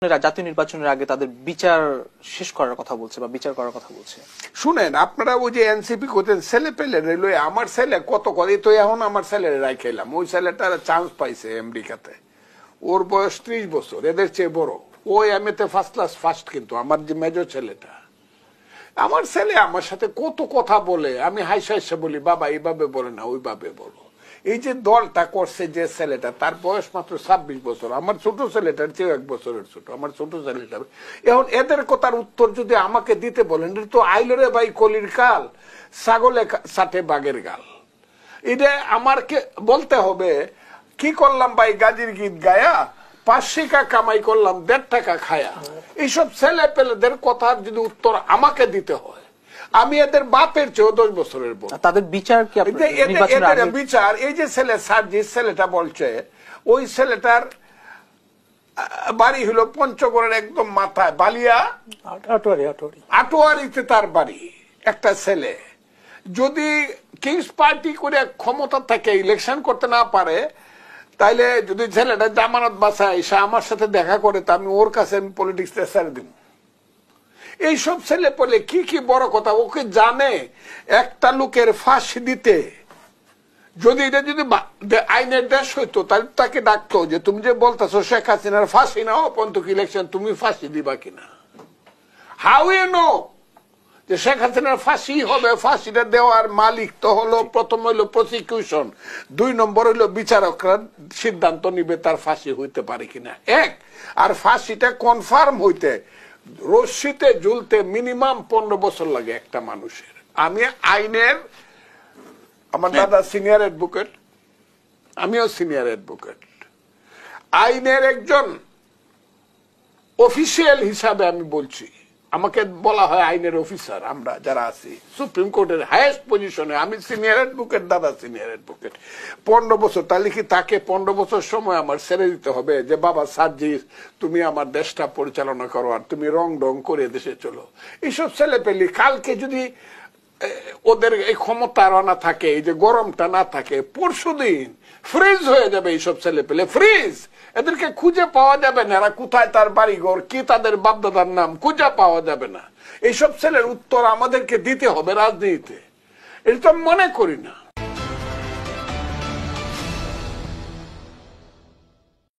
জাতীয় নির্বাচনের আগে তাদের বিচার শেষ করার কথা বলছে বা বিচার করার কথা বলছে। শুনেন, আপনারা ওই যে এনসিপি করতেন ছেলে পেলে রেলওয়ে, আমার ছেলে কত করে তো এখন আমার ছেলের রাইখাইলাম, ওই ছেলেটার চান্স পাইছে আমেরিকাতে, ওর বয়স 30 বছর, এদের চেয়ে বড়, ওই এমএতে ফার্স্ট ক্লাস ফার্স্ট। কিন্তু আমার যে মেজর ছেলেটা, আমার ছেলে আমার সাথে কত কথা বলে, আমি হাইসা হাইসা বলি বাবা এইভাবে বলে না ওইভাবে বলো। এই যে দলটা করছে যে ছেলেটা, তার বয়স মাত্র 26 বছর, আমার ছোট ছেলেটার চেয়ে 1 বছরের ছোট, আমার ছোট ছেলেটা। এখন এদের কথার উত্তর যদি আমাকে দিতে বলেন, এটা তো আইলরে ভাই কলির কাল, ছাগলে সাথে বাঘের গাল। এটা আমারকে বলতে হবে কি করলাম ভাই, গাজীর গীত গায়া 5 টাকা কামাই করলাম 1.5 টাকা খায়া। এইসব ছেলে পেলেদের কথার যদি উত্তর আমাকে দিতে হয়, আমি এদের বাপের চেয়েও 10 বছরের বড়। তাদের বিচার কি বিচার এই যে ছেলে সার্জিস ছেলেটা বলছে, ওই ছেলেটার বাড়ি হলো পঞ্চগড়ের একদম মাথায় বালিয়া আটোয়ারিতে তার বাড়ি। একটা ছেলে যদি কিংস পার্টি করে ক্ষমতা থেকে ইলেকশন করতে না পারে, তাইলে যদি ছেলেটা জামানত বাঁচায় এসে আমার সাথে দেখা করে, তা আমি ওর কাছে আমি পলিটিক্স ছেড়ে দিব। এইসব ছেলে পেলে কি কি বড় কথা, ওকে জানে একটা লোকের ফাঁসি দিতে, যদি এটা যদি আইনের দেশ হইতো তাহলে তাকে ডাকতো যে তুমি যে বলতেছো শেখ হাসিনার ফাঁসি না পর্যন্ত ইলেকশন, তুমি ফাঁসি দিবা কিনা। হাউ ইউ নো যে শেখ হাসিনার ফাঁসি হবে? ফাঁসিটা দেওয়ার মালিক তো হলো, প্রথম হইলো প্রসিকিউশন, 2 নম্বর হইলো বিচারকরা সিদ্ধান্ত নিবে তার ফাঁসি হইতে পারে কিনা। আর ফাঁসিটা কনফার্ম হইতে রশ্মিতে ঝুলতে মিনিমাম 15 বছর লাগে একটা মানুষের। আমি আইনের, আমার দাদা সিনিয়র অ্যাডভোকেট, আমিও সিনিয়র অ্যাডভোকেট, আইনের একজন অফিসিয়াল হিসাবে আমি বলছি, আমাকে বলা হয় আইনের অফিসার। আমরা যারা আছি সুপ্রিম কোর্টের হাইয়েস্ট পজিশনে, আমি সিনিয়র অ্যাডভোকেট, দাদা সিনিয়র অ্যাডভোকেট। 15 বছর, তাহলে কি তাকে 15 বছর সময় আমার ছেড়ে দিতে হবে যে বাবা সার্জিস তুমি আমার দেশটা পরিচালনা করো আর তুমি রং ডং করে দেশে চলো? এইসব ছেলে পেলি কালকে যদি ওদের এই ক্ষমতা না থাকে, এই যে গরমটা না থাকে, পরশুদিন ফ্রিজ হয়ে যাবে এইসব ছেলে পেলে, ফ্রিজ। এদেরকে খুঁজে পাওয়া যাবে না, এরা কোথায়, তার বাড়িঘর কি, তাদের বাপদাদার নাম খুঁজে পাওয়া যাবে না। এইসব ছেলের উত্তর আমাদেরকে দিতে হবে রাজনীতিতে, এটা তো মনে করি না।